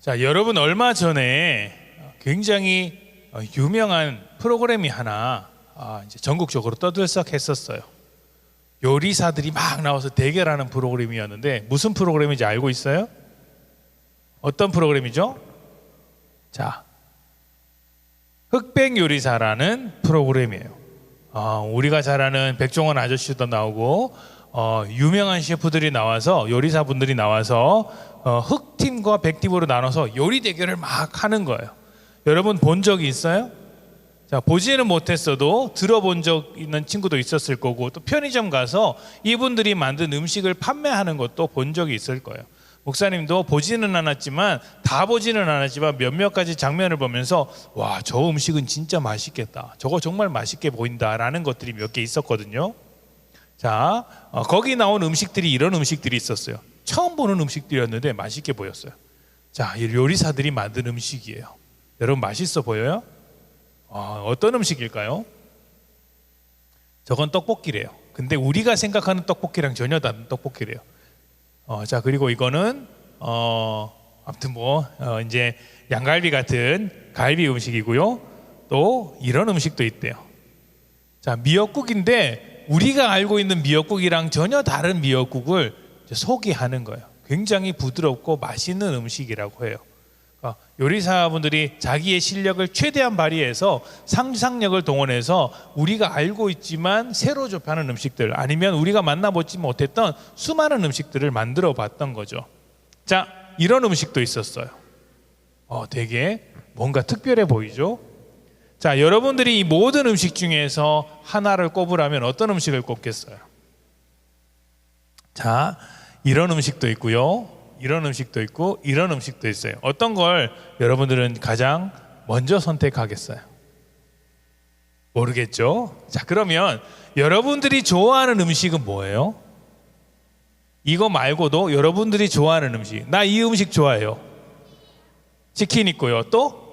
자, 여러분 얼마 전에 굉장히 유명한 프로그램이 하나 이제 전국적으로 떠들썩했었어요. 요리사들이 막 나와서 대결하는 프로그램이었는데 무슨 프로그램인지 알고 있어요? 어떤 프로그램이죠? 자, 흑백 요리사라는 프로그램이에요. 우리가 잘 아는 백종원 아저씨도 나오고 유명한 셰프들이 나와서 요리사분들이 나와서 흑팀과 백팀으로 나눠서 요리 대결을 막 하는 거예요. 여러분 본 적이 있어요? 자, 보지는 못했어도 들어본 적 있는 친구도 있었을 거고, 또 편의점 가서 이분들이 만든 음식을 판매하는 것도 본 적이 있을 거예요. 목사님도 보지는 않았지만 몇몇 가지 장면을 보면서 와, 저 음식은 진짜 맛있겠다, 저거 정말 맛있게 보인다 라는 것들이 몇 개 있었거든요. 자, 거기 나온 음식들이 이런 음식들이 있었어요. 처음 보는 음식들이었는데 맛있게 보였어요. 자, 이 요리사들이 만든 음식이에요. 여러분 맛있어 보여요? 어떤 음식일까요? 저건 떡볶이래요. 근데 우리가 생각하는 떡볶이랑 전혀 다른 떡볶이래요. 자, 그리고 이거는 아무튼 이제 양갈비 같은 갈비 음식이고요. 또 이런 음식도 있대요. 자, 미역국인데 우리가 알고 있는 미역국이랑 전혀 다른 미역국을 소개하는 거예요. 굉장히 부드럽고 맛있는 음식이라고 해요. 요리사분들이 자기의 실력을 최대한 발휘해서 상상력을 동원해서 우리가 알고 있지만 새로 접하는 음식들, 아니면 우리가 만나보지 못했던 수많은 음식들을 만들어 봤던 거죠. 자, 이런 음식도 있었어요. 되게 뭔가 특별해 보이죠? 자, 여러분들이 이 모든 음식 중에서 하나를 꼽으라면 어떤 음식을 꼽겠어요? 자, 이런 음식도 있고요, 이런 음식도 있고 이런 음식도 있어요. 어떤 걸 여러분들은 가장 먼저 선택하겠어요? 모르겠죠? 자, 그러면 여러분들이 좋아하는 음식은 뭐예요? 이거 말고도 여러분들이 좋아하는 음식, 나 이 음식 좋아해요. 치킨 있고요, 또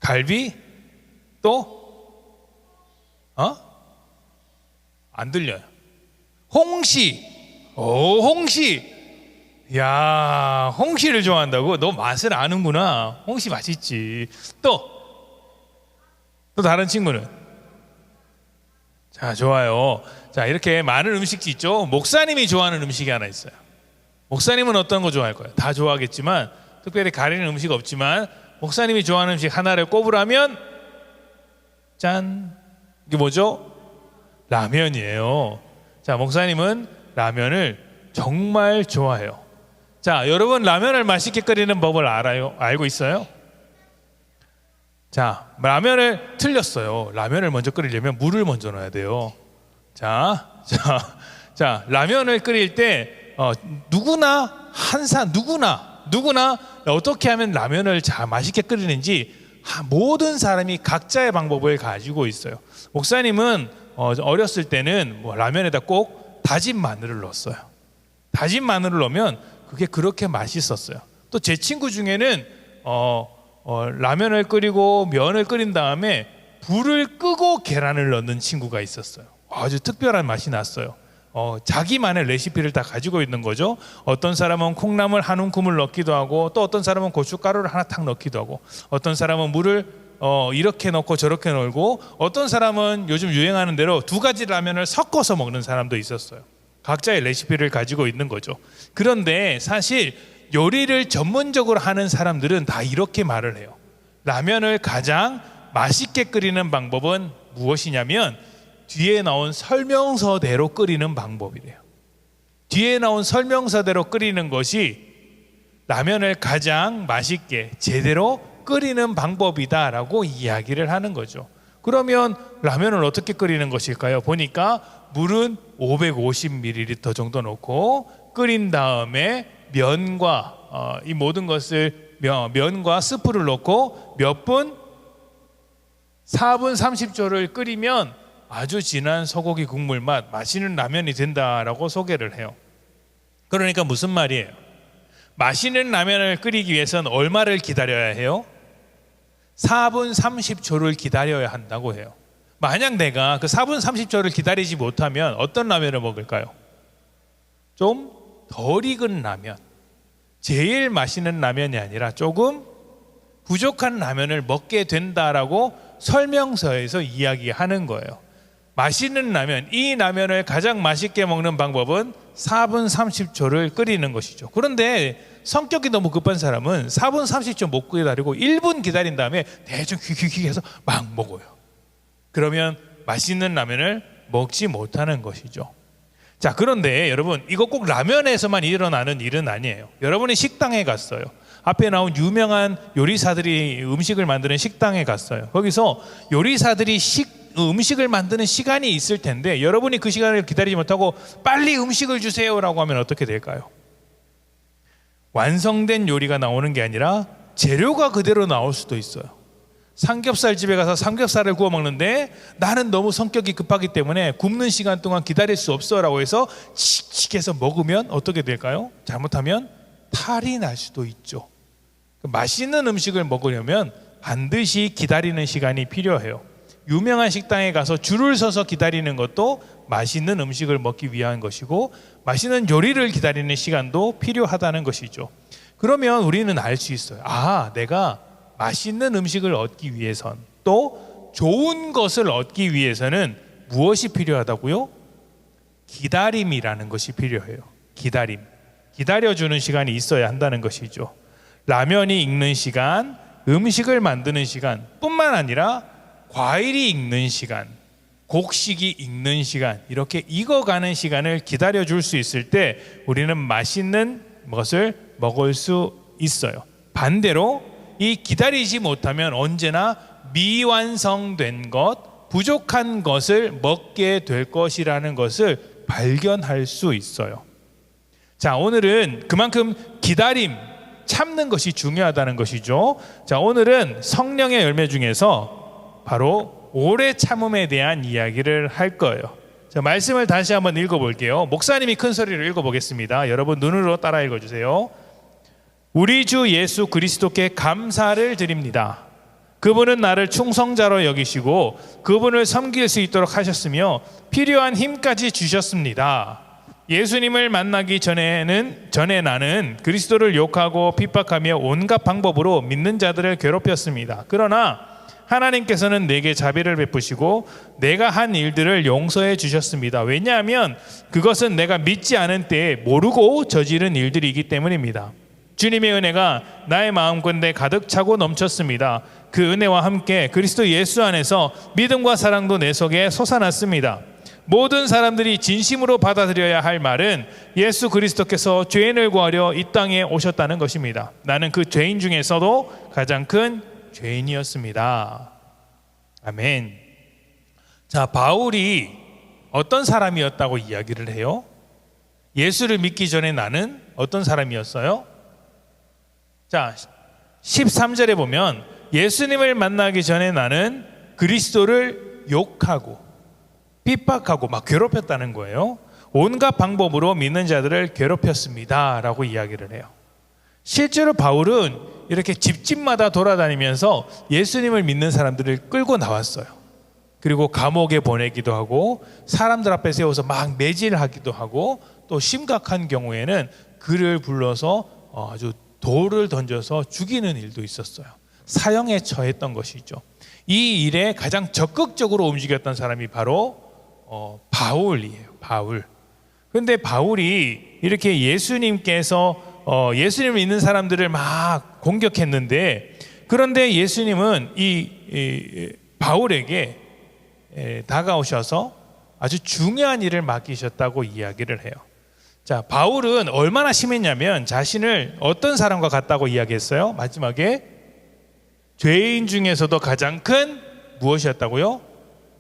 갈비, 또 안 들려요. 홍시. 홍시. 야, 홍시를 좋아한다고? 너 맛을 아는구나. 홍시 맛있지. 또 다른 친구는? 자, 좋아요. 자, 이렇게 많은 음식이 있죠. 목사님이 좋아하는 음식이 하나 있어요. 목사님은 어떤 거 좋아할 거예요? 다 좋아하겠지만 특별히 가리는 음식 없지만 목사님이 좋아하는 음식 하나를 꼽으라면 짠, 이게 뭐죠? 라면이에요. 자, 목사님은 라면을 정말 좋아해요. 자, 여러분 라면을 맛있게 끓이는 법을 알고 있어요? 자, 라면을 틀렸어요. 라면을 먼저 끓이려면 물을 먼저 넣어야 돼요. 자, 라면을 끓일 때 누구나 어떻게 하면 라면을 맛있게 끓이는지 모든 사람이 각자의 방법을 가지고 있어요. 목사님은 어렸을 때는 라면에다 꼭 다진 마늘을 넣었어요. 다진 마늘을 넣으면 그게 그렇게 맛있었어요. 또 제 친구 중에는 라면을 끓이고 면을 끓인 다음에 불을 끄고 계란을 넣는 친구가 있었어요. 아주 특별한 맛이 났어요. 자기만의 레시피를 다 가지고 있는 거죠. 어떤 사람은 콩나물 한 움큼을 넣기도 하고, 또 어떤 사람은 고춧가루를 하나 탁 넣기도 하고, 어떤 사람은 물을 이렇게 넣고 저렇게 넣고, 어떤 사람은 요즘 유행하는 대로 두 가지 라면을 섞어서 먹는 사람도 있었어요. 각자의 레시피를 가지고 있는 거죠. 그런데 사실 요리를 전문적으로 하는 사람들은 다 이렇게 말을 해요. 라면을 가장 맛있게 끓이는 방법은 무엇이냐면 뒤에 나온 설명서대로 끓이는 방법이래요. 뒤에 나온 설명서대로 끓이는 것이 라면을 가장 맛있게 제대로 끓이는 방법이다라고 이야기를 하는 거죠. 그러면 라면을 어떻게 끓이는 것일까요? 보니까 물은 550ml 정도 넣고 끓인 다음에 면과 이 모든 것을 면과 스프를 넣고 몇 분? 4분 30초를 끓이면 아주 진한 소고기 국물 맛, 맛있는 라면이 된다라고 소개를 해요. 그러니까 무슨 말이에요? 맛있는 라면을 끓이기 위해서는 얼마를 기다려야 해요? 4분 30초를 기다려야 한다고 해요. 만약 내가 그 4분 30초를 기다리지 못하면 어떤 라면을 먹을까요? 좀 덜 익은 라면, 제일 맛있는 라면이 아니라 조금 부족한 라면을 먹게 된다라고 설명서에서 이야기하는 거예요. 맛있는 라면, 이 라면을 가장 맛있게 먹는 방법은 4분 30초를 끓이는 것이죠. 그런데 성격이 너무 급한 사람은 4분 30초 못 기다리고 1분 기다린 다음에 대충 퀴퀴퀴 해서 막 먹어요. 그러면 맛있는 라면을 먹지 못하는 것이죠. 자, 그런데 여러분, 이거 꼭 라면에서만 일어나는 일은 아니에요. 여러분이 식당에 갔어요. 앞에 나온 유명한 요리사들이 음식을 만드는 식당에 갔어요. 거기서 요리사들이 음식을 만드는 시간이 있을 텐데 여러분이 그 시간을 기다리지 못하고 빨리 음식을 주세요라고 하면 어떻게 될까요? 완성된 요리가 나오는 게 아니라 재료가 그대로 나올 수도 있어요. 삼겹살 집에 가서 삼겹살을 구워 먹는데 나는 너무 성격이 급하기 때문에 굽는 시간 동안 기다릴 수 없어라고 해서 칙칙해서 먹으면 어떻게 될까요? 잘못하면 탈이 날 수도 있죠. 맛있는 음식을 먹으려면 반드시 기다리는 시간이 필요해요. 유명한 식당에 가서 줄을 서서 기다리는 것도 맛있는 음식을 먹기 위한 것이고 맛있는 요리를 기다리는 시간도 필요하다는 것이죠. 그러면 우리는 알 수 있어요. 아, 내가 맛있는 음식을 얻기 위해선 또 좋은 것을 얻기 위해서는 무엇이 필요하다고요? 기다림이라는 것이 필요해요. 기다림. 기다려주는 시간이 있어야 한다는 것이죠. 라면이 익는 시간, 음식을 만드는 시간 뿐만 아니라 과일이 익는 시간, 곡식이 익는 시간, 이렇게 익어가는 시간을 기다려줄 수 있을 때 우리는 맛있는 것을 먹을 수 있어요. 반대로 이 기다리지 못하면 언제나 미완성된 것, 부족한 것을 먹게 될 것이라는 것을 발견할 수 있어요. 자, 오늘은 그만큼 기다림, 참는 것이 중요하다는 것이죠. 자, 오늘은 성령의 열매 중에서 바로 오래 참음에 대한 이야기를 할 거예요. 자, 말씀을 다시 한번 읽어볼게요. 목사님이 큰 소리로 읽어보겠습니다. 여러분 눈으로 따라 읽어주세요. 우리 주 예수 그리스도께 감사를 드립니다. 그분은 나를 충성자로 여기시고 그분을 섬길 수 있도록 하셨으며 필요한 힘까지 주셨습니다. 예수님을 만나기 전에 나는 그리스도를 욕하고 핍박하며 온갖 방법으로 믿는 자들을 괴롭혔습니다. 그러나 하나님께서는 내게 자비를 베푸시고 내가 한 일들을 용서해 주셨습니다. 왜냐하면 그것은 내가 믿지 않은 때에 모르고 저지른 일들이기 때문입니다. 주님의 은혜가 나의 마음가운데 가득 차고 넘쳤습니다. 그 은혜와 함께 그리스도 예수 안에서 믿음과 사랑도 내 속에 솟아났습니다. 모든 사람들이 진심으로 받아들여야 할 말은 예수 그리스도께서 죄인을 구하려 이 땅에 오셨다는 것입니다. 나는 그 죄인 중에서도 가장 큰 죄인이었습니다. 아멘. 자, 바울이 어떤 사람이었다고 이야기를 해요? 예수를 믿기 전에 나는 어떤 사람이었어요? 자, 13절에 보면 예수님을 만나기 전에 나는 그리스도를 욕하고 핍박하고 막 괴롭혔다는 거예요. 온갖 방법으로 믿는 자들을 괴롭혔습니다 라고 이야기를 해요. 실제로 바울은 이렇게 집집마다 돌아다니면서 예수님을 믿는 사람들을 끌고 나왔어요. 그리고 감옥에 보내기도 하고 사람들 앞에 세워서 막 매질하기도 하고 또 심각한 경우에는 그를 불러서 아주 돌을 던져서 죽이는 일도 있었어요. 사형에 처했던 것이죠. 이 일에 가장 적극적으로 움직였던 사람이 바로 바울이에요. 바울. 그런데 바울이 이렇게 예수님께서 예수님을 믿는 사람들을 막 공격했는데 그런데 예수님은 이 바울에게 다가오셔서 아주 중요한 일을 맡기셨다고 이야기를 해요. 자, 바울은 얼마나 심했냐면 자신을 어떤 사람과 같다고 이야기했어요? 마지막에 죄인 중에서도 가장 큰 무엇이었다고요?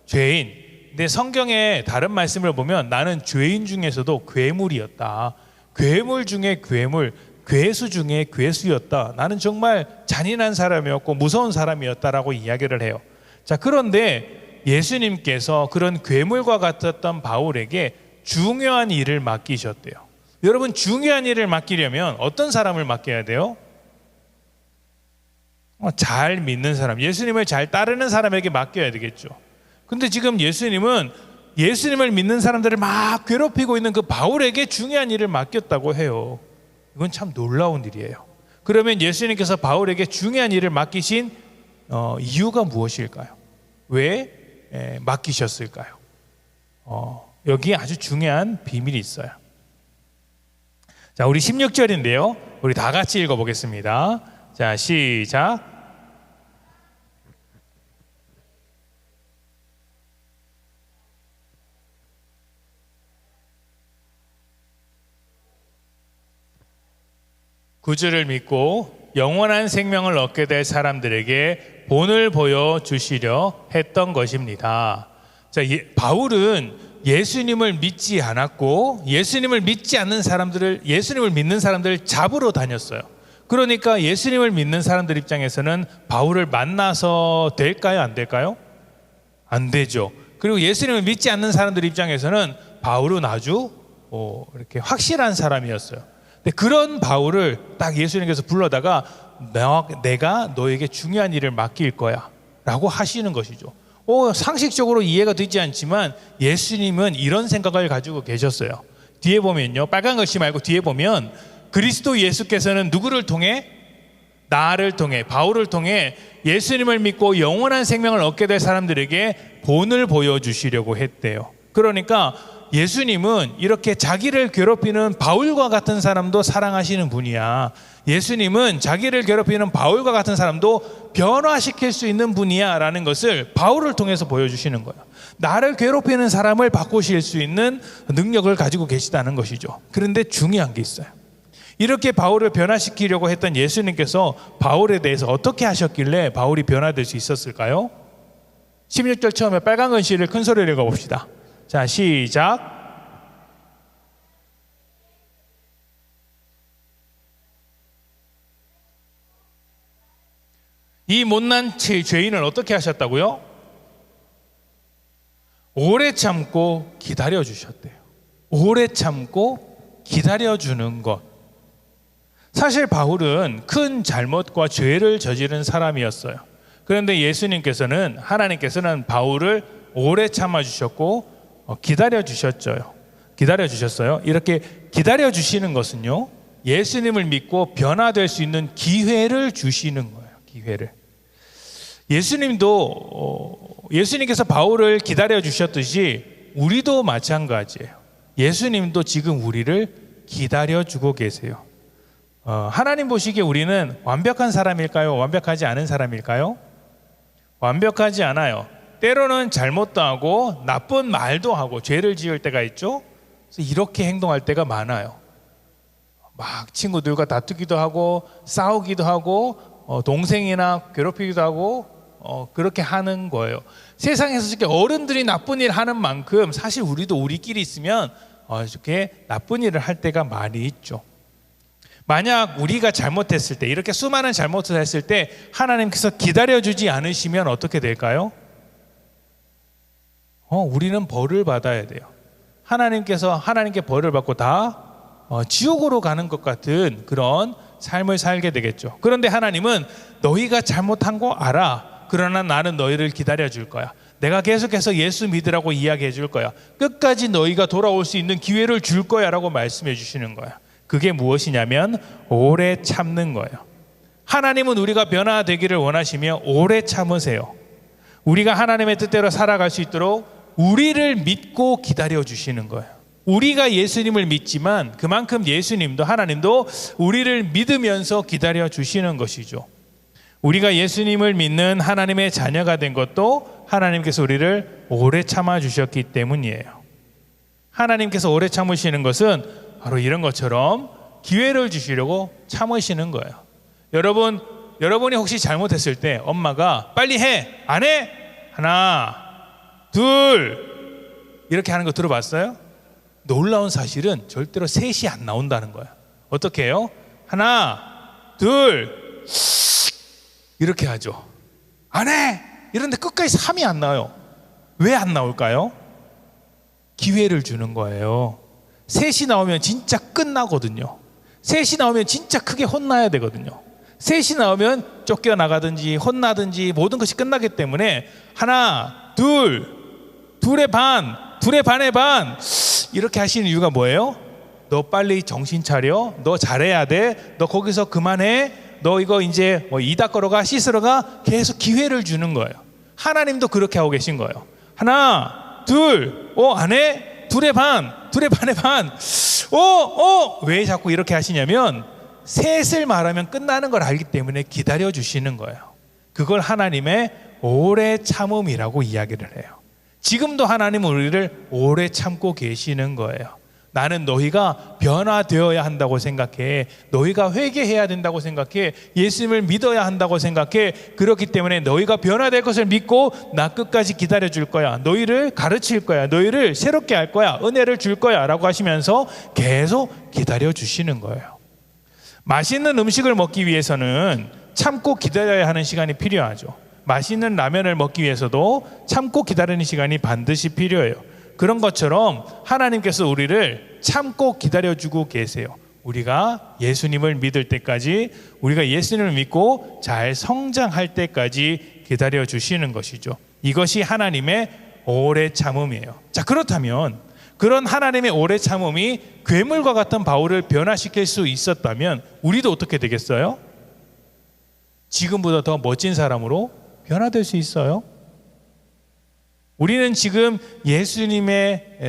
죄인. 근데 성경의 다른 말씀을 보면 나는 죄인 중에서도 괴물이었다. 괴물 중에 괴물, 괴수 중에 괴수였다. 나는 정말 잔인한 사람이었고 무서운 사람이었다라고 이야기를 해요. 자, 그런데 예수님께서 그런 괴물과 같았던 바울에게 중요한 일을 맡기셨대요. 여러분, 중요한 일을 맡기려면 어떤 사람을 맡겨야 돼요? 잘 믿는 사람, 예수님을 잘 따르는 사람에게 맡겨야 되겠죠. 근데 지금 예수님은 예수님을 믿는 사람들을 막 괴롭히고 있는 그 바울에게 중요한 일을 맡겼다고 해요. 이건 참 놀라운 일이에요. 그러면 예수님께서 바울에게 중요한 일을 맡기신 이유가 무엇일까요? 왜 맡기셨을까요? 여기에 아주 중요한 비밀이 있어요. 자, 우리 16절인데요. 우리 다 같이 읽어보겠습니다. 자, 시작. 구주를 믿고 영원한 생명을 얻게 될 사람들에게 본을 보여주시려 했던 것입니다. 자, 바울은 예수님을 믿지 않았고 예수님을 믿지 않는 사람들을, 예수님을 믿는 사람들을 잡으러 다녔어요. 그러니까 예수님을 믿는 사람들 입장에서는 바울을 만나서 될까요? 안 될까요? 안 되죠. 그리고 예수님을 믿지 않는 사람들 입장에서는 바울은 아주 이렇게 확실한 사람이었어요. 근데 그런 바울을 딱 예수님께서 불러다가 내가 너에게 중요한 일을 맡길 거야 라고 하시는 것이죠. 상식적으로 이해가 되지 않지만 예수님은 이런 생각을 가지고 계셨어요. 뒤에 보면요, 빨간 글씨 말고 뒤에 보면 그리스도 예수께서는 누구를 통해? 나를 통해, 바울을 통해 예수님을 믿고 영원한 생명을 얻게 될 사람들에게 본을 보여주시려고 했대요. 그러니까 예수님은 이렇게 자기를 괴롭히는 바울과 같은 사람도 사랑하시는 분이야. 예수님은 자기를 괴롭히는 바울과 같은 사람도 변화시킬 수 있는 분이야 라는 것을 바울을 통해서 보여주시는 거예요. 나를 괴롭히는 사람을 바꾸실 수 있는 능력을 가지고 계시다는 것이죠. 그런데 중요한 게 있어요. 이렇게 바울을 변화시키려고 했던 예수님께서 바울에 대해서 어떻게 하셨길래 바울이 변화될 수 있었을까요? 16절 처음에 빨간 글씨를 큰 소리로 읽어봅시다. 자, 시작. 이 못난 죄인을 어떻게 하셨다고요? 오래 참고 기다려 주셨대요. 오래 참고 기다려 주는 것. 사실 바울은 큰 잘못과 죄를 저지른 사람이었어요. 그런데 예수님께서는, 하나님께서는 바울을 오래 참아 주셨고 기다려 주셨죠. 기다려 주셨어요. 이렇게 기다려 주시는 것은요, 예수님을 믿고 변화될 수 있는 기회를 주시는 거예요. 기회를. 예수님께서 바울을 기다려 주셨듯이 우리도 마찬가지예요. 예수님도 지금 우리를 기다려 주고 계세요. 하나님 보시기에 우리는 완벽한 사람일까요? 완벽하지 않은 사람일까요? 완벽하지 않아요. 때로는 잘못도 하고 나쁜 말도 하고 죄를 지을 때가 있죠. 그래서 이렇게 행동할 때가 많아요. 막 친구들과 다투기도 하고 싸우기도 하고 동생이나 괴롭히기도 하고 그렇게 하는 거예요. 세상에서 이렇게 어른들이 나쁜 일 하는 만큼 사실 우리도 우리끼리 있으면 이렇게 나쁜 일을 할 때가 많이 있죠. 만약 우리가 잘못했을 때, 이렇게 수많은 잘못을 했을 때 하나님께서 기다려주지 않으시면 어떻게 될까요? 우리는 벌을 받아야 돼요. 하나님께 벌을 받고 다 지옥으로 가는 것 같은 그런 삶을 살게 되겠죠. 그런데 하나님은 너희가 잘못한 거 알아. 그러나 나는 너희를 기다려 줄 거야. 내가 계속해서 예수 믿으라고 이야기해 줄 거야. 끝까지 너희가 돌아올 수 있는 기회를 줄 거야 라고 말씀해 주시는 거야. 그게 무엇이냐면 오래 참는 거예요. 하나님은 우리가 변화되기를 원하시며 오래 참으세요. 우리가 하나님의 뜻대로 살아갈 수 있도록 우리를 믿고 기다려 주시는 거예요. 우리가 예수님을 믿지만 그만큼 예수님도, 하나님도 우리를 믿으면서 기다려 주시는 것이죠. 우리가 예수님을 믿는 하나님의 자녀가 된 것도 하나님께서 우리를 오래 참아 주셨기 때문이에요. 하나님께서 오래 참으시는 것은 바로 이런 것처럼 기회를 주시려고 참으시는 거예요. 여러분이 혹시 잘못했을 때 엄마가 빨리 해, 안 해? 하나, 둘 이렇게 하는 거 들어봤어요? 놀라운 사실은 절대로 셋이 안 나온다는 거야. 어떻게 해요? 하나, 둘 이렇게 하죠. 안 해! 이런데 끝까지 3이 안 나와요. 왜 안 나올까요? 기회를 주는 거예요. 셋이 나오면 진짜 끝나거든요. 셋이 나오면 진짜 크게 혼나야 되거든요. 셋이 나오면 쫓겨나가든지 혼나든지 모든 것이 끝나기 때문에 하나, 둘, 둘의 반, 둘의 반의 반 이렇게 하시는 이유가 뭐예요? 너 빨리 정신 차려. 너 잘해야 돼. 너 거기서 그만해. 너 이거 이제 이닥 걸어가, 씻으러 가. 계속 기회를 주는 거예요. 하나님도 그렇게 하고 계신 거예요. 하나, 둘, 안 해? 둘의 반의 반. 왜 자꾸 이렇게 하시냐면 셋을 말하면 끝나는 걸 알기 때문에 기다려 주시는 거예요. 그걸 하나님의 오래 참음이라고 이야기를 해요. 지금도 하나님은 우리를 오래 참고 계시는 거예요. 나는 너희가 변화되어야 한다고 생각해. 너희가 회개해야 된다고 생각해. 예수님을 믿어야 한다고 생각해. 그렇기 때문에 너희가 변화될 것을 믿고 나 끝까지 기다려줄 거야. 너희를 가르칠 거야. 너희를 새롭게 할 거야. 은혜를 줄 거야 라고 하시면서 계속 기다려주시는 거예요. 맛있는 음식을 먹기 위해서는 참고 기다려야 하는 시간이 필요하죠. 맛있는 라면을 먹기 위해서도 참고 기다리는 시간이 반드시 필요해요. 그런 것처럼 하나님께서 우리를 참고 기다려주고 계세요. 우리가 예수님을 믿을 때까지, 우리가 예수님을 믿고 잘 성장할 때까지 기다려주시는 것이죠. 이것이 하나님의 오래 참음이에요. 자, 그렇다면 그런 하나님의 오래 참음이 괴물과 같은 바울을 변화시킬 수 있었다면 우리도 어떻게 되겠어요? 지금보다 더 멋진 사람으로 변화될 수 있어요. 우리는 지금 예수님이라는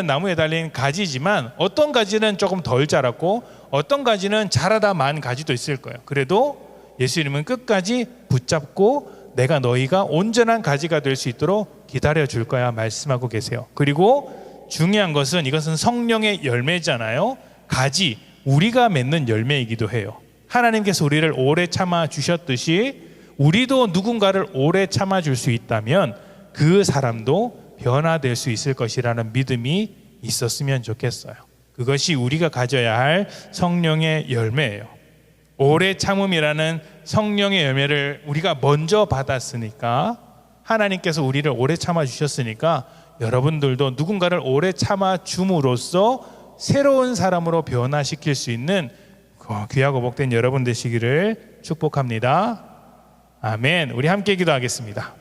나무에 달린 가지지만 어떤 가지는 조금 덜 자랐고 어떤 가지는 자라다 만 가지도 있을 거예요. 그래도 예수님은 끝까지 붙잡고 내가 너희가 온전한 가지가 될 수 있도록 기다려 줄 거야 말씀하고 계세요. 그리고 중요한 것은 이것은 성령의 열매잖아요. 가지, 우리가 맺는 열매이기도 해요. 하나님께서 우리를 오래 참아 주셨듯이 우리도 누군가를 오래 참아줄 수 있다면 그 사람도 변화될 수 있을 것이라는 믿음이 있었으면 좋겠어요. 그것이 우리가 가져야 할 성령의 열매예요. 오래 참음이라는 성령의 열매를 우리가 먼저 받았으니까, 하나님께서 우리를 오래 참아주셨으니까 여러분들도 누군가를 오래 참아줌으로써 새로운 사람으로 변화시킬 수 있는 귀하고 복된 여러분 되시기를 축복합니다. 아멘. 우리 함께 기도하겠습니다.